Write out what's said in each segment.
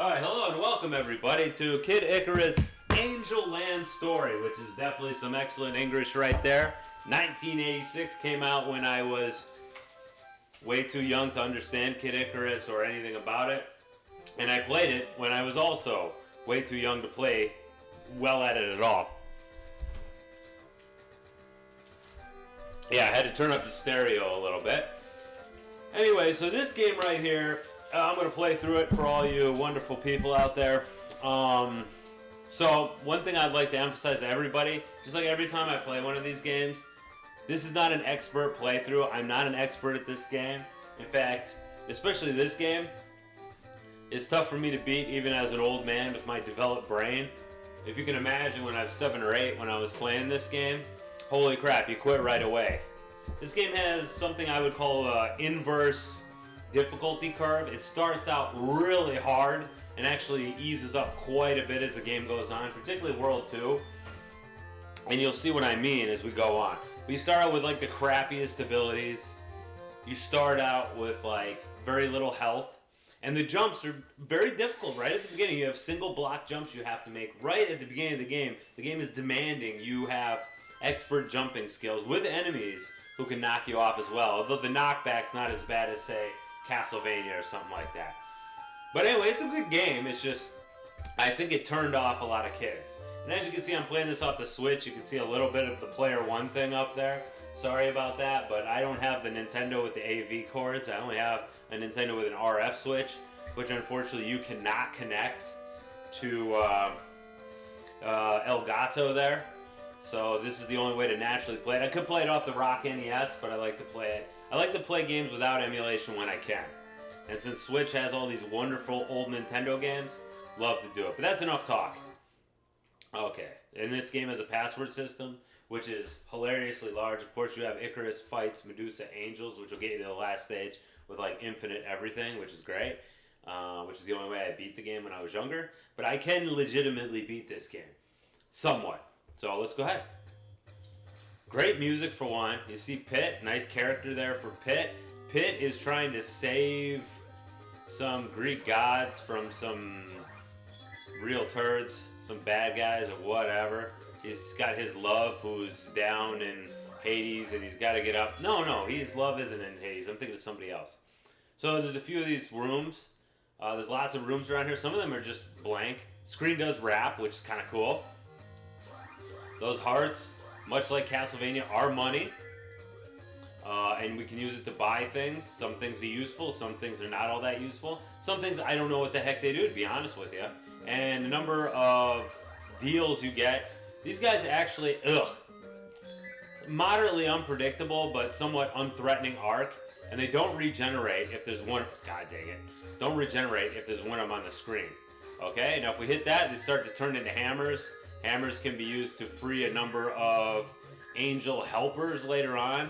Alright, hello and welcome everybody to Kid Icarus Angel Land Story, which is definitely some excellent English right there. 1986 came out when I was way too young to understand Kid Icarus or anything about it. And I played it when I was also way too young to play well at it at all. Yeah, I had to turn up the stereo a little bit. Anyway, so this game right here, I'm going to play through it for all you wonderful people out there. So, one thing I'd like to emphasize to everybody, just like every time I play one of these games, this is not an expert playthrough. I'm not an expert at this game. In fact, especially this game, it's tough for me to beat even as an old man with my developed brain. If you can imagine when I was 7 or 8 when I was playing this game, holy crap, you quit right away. This game has something I would call an inverse difficulty curve. It starts out really hard and actually eases up quite a bit as the game goes on, particularly World 2. And you'll see what I mean as we go on. We start out with like the crappiest abilities. You start out with like very little health. And the jumps are very difficult right at the beginning. You have single block jumps you have to make right at the beginning of the game. The game is demanding you have expert jumping skills with enemies who can knock you off as well. Although the knockback's not as bad as, say, Castlevania or something like that. But anyway, it's a good game. It's just, I think it turned off a lot of kids. And as you can see, I'm playing this off the Switch. You can see a little bit of the Player 1 thing up there. Sorry about that, but I don't have the Nintendo with the AV cords. I only have a Nintendo with an RF switch, which unfortunately you cannot connect to Elgato there. So this is the only way to naturally play it. I could play it off the Rock NES, but I like to play it. I like to play games without emulation when I can. And since Switch has all these wonderful old Nintendo games, love to do it. But that's enough talk. Okay, and this game has a password system, which is hilariously large. Of course, you have Icarus fights Medusa Angels, which will get you to the last stage with like infinite everything, which is great. Which is the only way I beat the game when I was younger. But I can legitimately beat this game. Somewhat. So let's go ahead. Great music for one. You see Pit, nice character there for Pit. Pit is trying to save some Greek gods from some real turds, some bad guys or whatever. He's got his love who's down in Hades and he's got to get up. No, his love isn't in Hades. I'm thinking of somebody else. So there's a few of these rooms. There's lots of rooms around here. Some of them are just blank. Screen does rap, which is kind of cool. Those hearts, much like Castlevania, are money. And we can use it to buy things. Some things are useful, some things are not all that useful. Some things I don't know what the heck they do, to be honest with you. And the number of deals you get, these guys actually, moderately unpredictable, but somewhat unthreatening arc. And they don't regenerate if there's one, god dang it, don't regenerate if there's one of them on the screen. Okay, now if we hit that, they start to turn into hammers. Hammers can be used to free a number of angel helpers later on.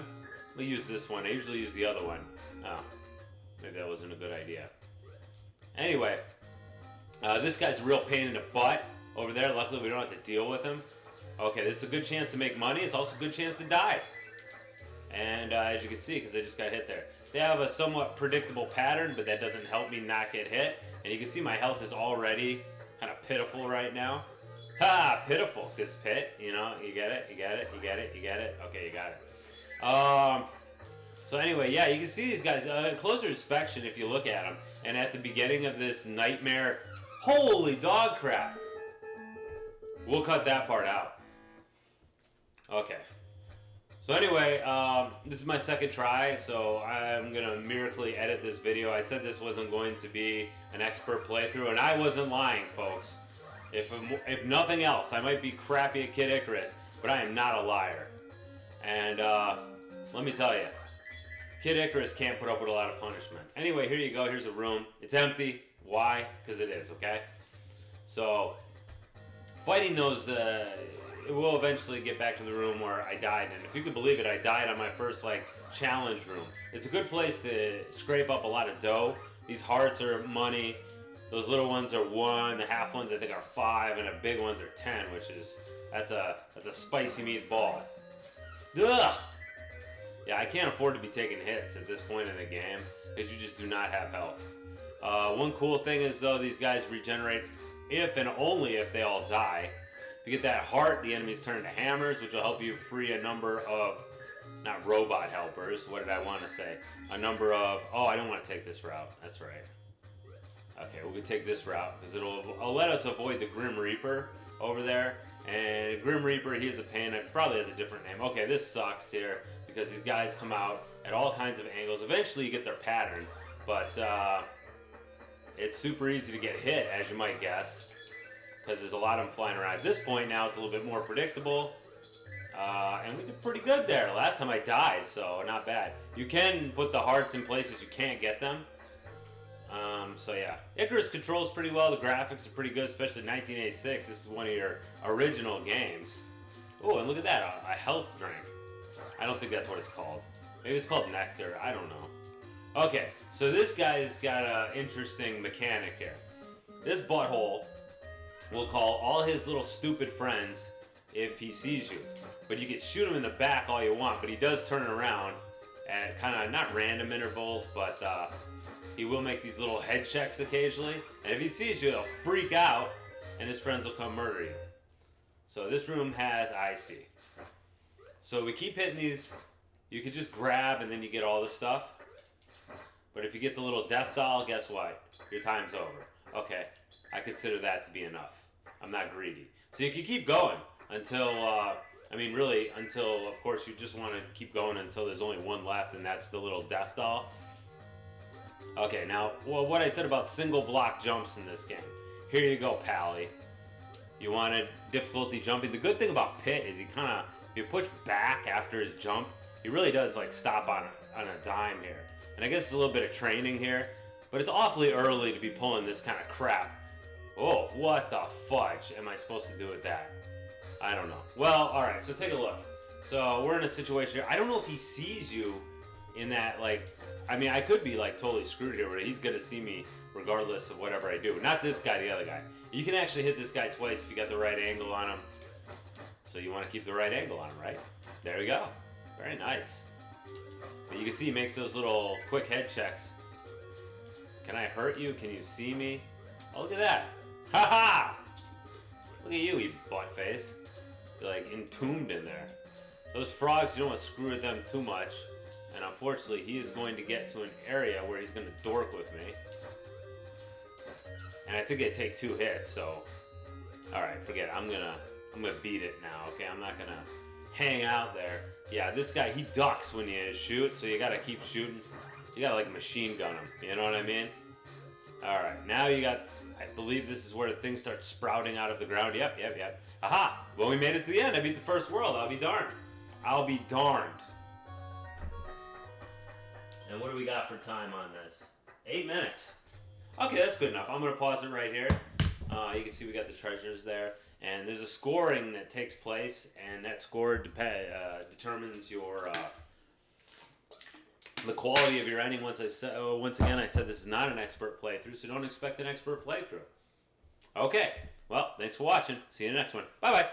We'll use this one. I usually use the other one. Oh, maybe that wasn't a good idea. Anyway, this guy's a real pain in the butt over there. Luckily, we don't have to deal with him. Okay, this is a good chance to make money. It's also a good chance to die. And as you can see, because I just got hit there, they have a somewhat predictable pattern, but that doesn't help me not get hit. And you can see my health is already kind of pitiful right now. Ha! Pitiful, because Pit, you know, you get it. Okay, you got it. So anyway, yeah, you can see these guys. Closer inspection if you look at them. And at the beginning of this nightmare, holy dog crap. We'll cut that part out. Okay. So anyway, this is my second try, so I'm going to miraculously edit this video. I said this wasn't going to be an expert playthrough, and I wasn't lying, folks. If nothing else, I might be crappy at Kid Icarus, but I am not a liar. And let me tell you, Kid Icarus can't put up with a lot of punishment. Anyway, here you go. Here's a room. It's empty. Why? Because it is, okay? So, fighting those, we'll eventually get back to the room where I died. And if you can believe it, I died on my first, challenge room. It's a good place to scrape up a lot of dough. These hearts are money. Those little ones are 1, the half ones I think are 5, and the big ones are 10, which is, that's a spicy meatball. Ugh! Yeah, I can't afford to be taking hits at this point in the game, because you just do not have health. One cool thing is, though, these guys regenerate if and only if they all die. If you get that heart, the enemies turn into hammers, which will help you free a number of, not robot helpers, what did I want to say? A number of, oh, I don't want to take this route, that's right. Okay, we're going to take this route, because it'll let us avoid the Grim Reaper over there. And Grim Reaper, he's a pain, it probably has a different name. Okay, this sucks here, because these guys come out at all kinds of angles. Eventually you get their pattern, but it's super easy to get hit, as you might guess, because there's a lot of them flying around. At this point now, it's a little bit more predictable, and we did pretty good there. Last time I died, so not bad. You can put the hearts in places you can't get them. So yeah, Icarus controls pretty well. The graphics are pretty good, especially 1986. This is one of your original games. Oh, and look at that, a health drink. I don't think that's what it's called. Maybe it's called Nectar, I don't know. Okay, so this guy's got an interesting mechanic here. This butthole will call all his little stupid friends if he sees you. But you can shoot him in the back all you want, but he does turn around at kind of, not random intervals, but he will make these little head checks occasionally. And if he sees you, he'll freak out, and his friends will come murder you. So this room has icy. So we keep hitting these. You could just grab and then you get all the stuff. But if you get the little death doll, guess what? Your time's over. Okay, I consider that to be enough. I'm not greedy. So you can keep going until, until, of course, you just want to keep going until there's only one left, and that's the little death doll. Okay, now, well, what I said about single block jumps in this game. Here you go, Pally. You wanted difficulty jumping. The good thing about Pit is he kind of, if you push back after his jump, he really does like stop on a dime here. And I guess it's a little bit of training here, but it's awfully early to be pulling this kind of crap. Oh, what the fudge am I supposed to do with that? I don't know. Well, alright, so take a look. So we're in a situation here. I don't know if he sees you in that, like, I mean, I could be like totally screwed here, but he's gonna see me regardless of whatever I do. Not this guy, the other guy. You can actually hit this guy twice if you got the right angle on him. So you want to keep the right angle on him, right? There we go. Very nice. But you can see he makes those little quick head checks. Can I hurt you? Can you see me? Oh, look at that. Ha ha! Look at you butt face. You're like entombed in there. Those frogs, you don't want to screw with them too much. And unfortunately, he is going to get to an area where he's going to dork with me. And I think they take 2 hits, so... Alright, forget it. I'm gonna beat it now, okay? I'm not gonna hang out there. Yeah, this guy, he ducks when you shoot, so you gotta keep shooting. You gotta, like, machine gun him. You know what I mean? Alright, now you got... I believe this is where things start sprouting out of the ground. Yep. Aha! Well, we made it to the end. I beat the first world. I'll be darned. I'll be darned. And what do we got for time on this? 8 minutes. Okay, that's good enough. I'm going to pause it right here. You can see we got the treasures there. And there's a scoring that takes place, and that score determines your the quality of your ending. Once again, I said this is not an expert playthrough, so don't expect an expert playthrough. Okay, well, thanks for watching. See you in the next one. Bye-bye.